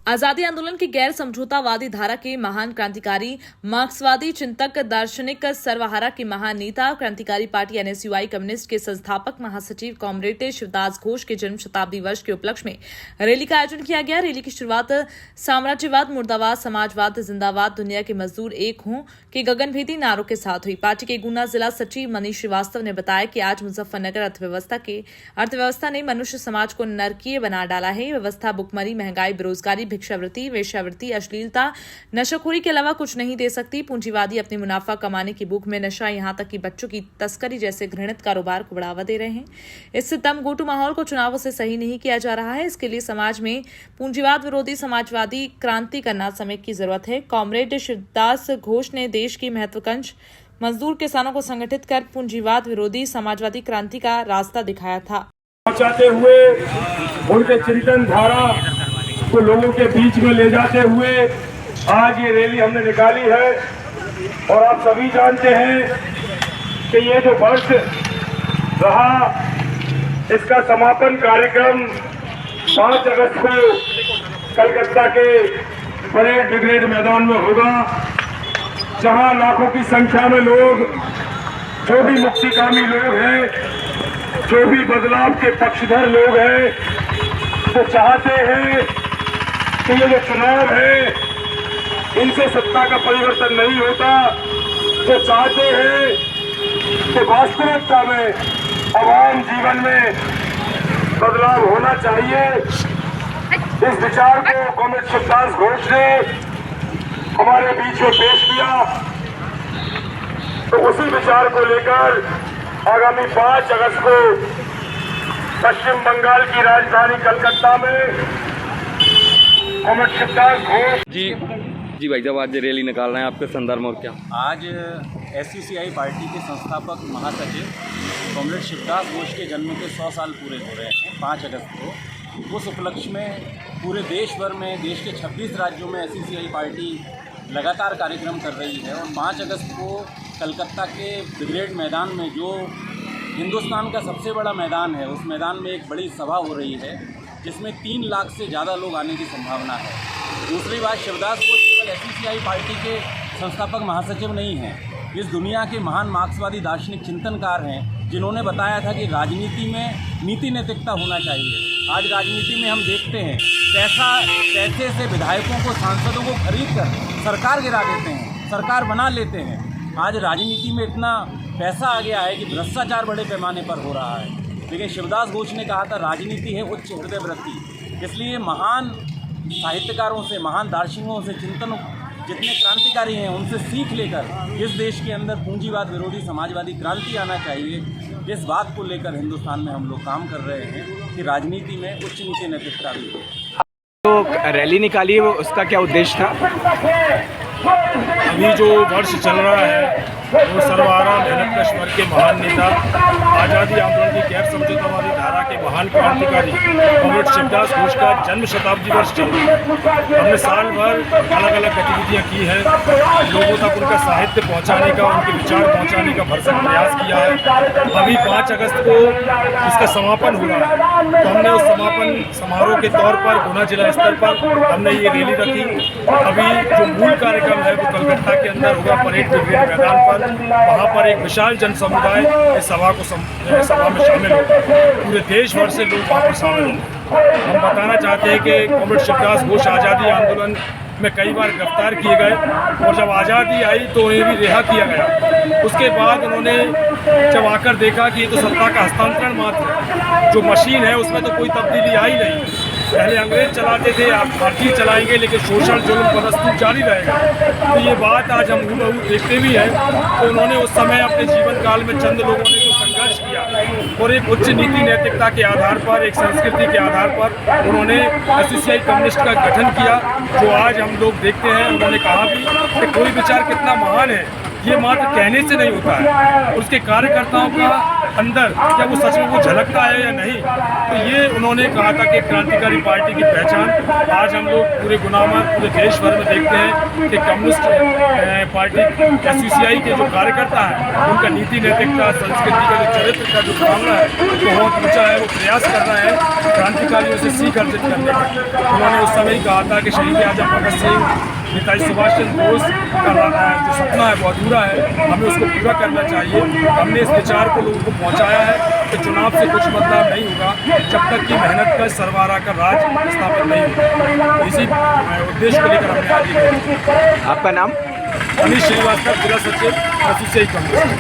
आजादी आंदोलन की गैर समझौतावादी धारा के महान क्रांतिकारी, मार्क्सवादी चिंतक, दार्शनिक, सर्वहारा के महान नेता, क्रांतिकारी पार्टी एनएसयूआई कम्युनिस्ट के संस्थापक महासचिव कॉमरेड शिवदास घोष के जन्म शताब्दी वर्ष के उपलक्ष्य में रैली का आयोजन किया गया। रैली की शुरुआत साम्राज्यवाद मुर्दाबाद, समाजवाद जिंदाबाद, दुनिया के मजदूर एक हों के गगनभेदी नारों के साथ हुई। पार्टी के गुना जिला सचिव मनीष श्रीवास्तव ने बताया कि आज मुजफ्फरनगर अर्थव्यवस्था ने मनुष्य समाज को नरकीय बना डाला है। व्यवस्था भुखमरी, महंगाई, बेरोजगारी, भिक्षावृत्ति, वेश्यावृत्ति, अश्लीलता, नशाखोरी के अलावा कुछ नहीं दे सकती। पूंजीवादी अपने मुनाफा कमाने की भूख में नशा, यहां तक कि बच्चों की तस्करी जैसे घृणित कारोबार को बढ़ावा दे रहे हैं। इससे तम गोटू माहौल को चुनावों से सही नहीं किया जा रहा है। इसके लिए समाज में पूंजीवाद विरोधी समाजवादी क्रांति करना समय की जरूरत है। कॉमरेड शिवदास घोष ने देश की महत्वाकांक्षी मजदूर किसानों को संगठित कर पूंजीवाद विरोधी समाजवादी क्रांति का रास्ता दिखाया था। पहुंचाते हुए उनके चिंतन धारा को लोगों के बीच में ले जाते हुए आज ये रैली हमने निकाली है। और आप सभी जानते हैं कि ये जो वर्ष रहा, इसका समापन कार्यक्रम 5 अगस्त को कलकत्ता के परेड ब्रिगेड मैदान में होगा, जहां लाखों की संख्या में लोग, जो भी मुक्तिकामी लोग हैं, जो भी बदलाव के पक्षधर लोग हैं, तो चाहते हैं कि ये जो चुनाव है इनसे सत्ता का परिवर्तन नहीं होता। जो चाहते हैं कि वास्तविकता में आम जीवन में बदलाव होना चाहिए। इस विचार को कॉमरेड शिवदास घोष ने हमारे बीच में पेश किया। तो उसी विचार को लेकर आगामी 5 अगस्त को पश्चिम बंगाल की राजधानी कलकत्ता में कॉमरेड शिवदास घोष जी भाई साहब, आज रैली निकाल रहे हैं, आपके संदर्भ में और क्या? आज एसयूसीआई पार्टी के संस्थापक महासचिव कॉमरेड शिवदास घोष के जन्म के 100 साल पूरे हो रहे हैं 5 अगस्त को। उस उपलक्ष्य में पूरे देश भर में, देश के 26 राज्यों में एसयूसीआई पार्टी लगातार कार्यक्रम कर रही है। और 5 अगस्त को कलकत्ता के ब्रिगेड मैदान में, जो हिंदुस्तान का सबसे बड़ा मैदान है, उस मैदान में एक बड़ी सभा हो रही है जिसमें 3 लाख से ज़्यादा लोग आने की संभावना है। दूसरी बात, शिवदास घोष केवल एसयूसीआई पार्टी के संस्थापक महासचिव नहीं हैं, इस दुनिया के महान मार्क्सवादी दार्शनिक चिंतनकार हैं, जिन्होंने बताया था कि राजनीति में नीति नैतिकता होना चाहिए। आज राजनीति में हम देखते हैं पैसे से विधायकों को, सांसदों को खरीद कर सरकार गिरा देते हैं, सरकार बना लेते हैं। आज राजनीति में इतना पैसा आ गया है कि भ्रष्टाचार बड़े पैमाने पर हो रहा है। लेकिन शिवदास घोष ने कहा था, राजनीति है उच्च हृदय वृत्ति। इसलिए महान साहित्यकारों से, महान दार्शनिकों से, चिंतनों, जितने क्रांतिकारी हैं, उनसे सीख लेकर इस देश के अंदर पूंजीवाद विरोधी समाजवादी क्रांति आना चाहिए। इस बात को लेकर हिंदुस्तान में हम लोग काम कर रहे हैं कि राजनीति में उच्च नीति नैतिकता भी हो। तो रैली निकाली है, वो उसका क्या उद्देश्य था? अभी जो वर्ष चल रहा है वो सर्वहारा मेहनतकश वर्ग के महान नेता, आज़ादी आंदोलन की गैर समझौतावादी धारा के महान क्रांतिकारी कॉमरेड शिवदास घोष का जन्म शताब्दी वर्ष चल रहा है। हमने साल भर अलग अलग गतिविधियां की हैं, लोगों तक उनका साहित्य पहुंचाने का, उनके विचार पहुंचाने का भरसक प्रयास किया है। अभी 5 अगस्त को इसका समापन हो रहा है, तो हमने उस समापन समारोह के तौर पर गुना जिला स्तर पर हमने ये रैली रखी। अभी जो मूल कार्यक्रम है वो कलकत्ता के अंदर होगा, परेड ब्रिगेड मैदान पर। वहाँ पर एक विशाल जन समुदाय इस सभा में शामिल होगा। पूरे देश भर से लोग वहाँ पर शामिल होंगे। हम बताना चाहते हैं कि कॉमरेड शिवदास घोष आज़ादी आंदोलन में कई बार गिरफ्तार किए गए, और जब आज़ादी आई तो उन्हें भी रिहा किया गया। उसके बाद उन्होंने जब आकर देखा कि ये तो सत्ता का हस्तांतरण मात्र है, जो मशीन है उसमें तो कोई तब्दीली आई नहीं। पहले अंग्रेज चलाते थे, आप भारतीय चलाएंगे, लेकिन शोषण जुल्म प्रदर्शन जारी रहेगा। तो ये बात आज हम हूबहू देखते भी हैं। तो उन्होंने उस समय अपने जीवन काल में चंद लोगों ने जो संघर्ष किया और एक उच्च नीति नैतिकता के आधार पर, एक संस्कृति के आधार पर उन्होंने एसयूसीआई कम्युनिस्ट का गठन किया, जो आज हम लोग देखते हैं। उन्होंने कहा भी कि कोई विचार कितना महान है, ये मात्र कहने से नहीं होता है, उसके कार्यकर्ताओं का अंदर क्या वो सच में वो झलकता है या नहीं। तो ये उन्होंने कहा था कि क्रांतिकारी पार्टी की पहचान आज हम लोग पूरे गुनामा पूरे देश भर में देखते हैं कि कम्युनिस्ट पार्टी SUCI के जो कार्यकर्ता हैं उनका नीति नैतिकता संस्कृति का जो चरित्र का जो मामला है वो बहुत ऊँचा है। वो प्रयास कर रहा है क्रांतिकारियों से सीख अर्जित करने का। उन्होंने उस समय ही कहा था कि शहीद आजम भगत सिंह नेताजी सुभाष चंद्र बोस का जो सपना है वो अधूरा है, हमें उसको पूरा करना चाहिए। हमने इस विचार को लोगों को पहुंचाया है कि चुनाव से कुछ बदलाव नहीं होगा जब तक कि मेहनत का सर्वहारा का राज स्थापित नहीं होगा। तो इसी उद्देश्य को लेकर हमने आज आपका नाम? अनिल श्रीवास्तव, जिला सचिव SUCI कांग्रेस।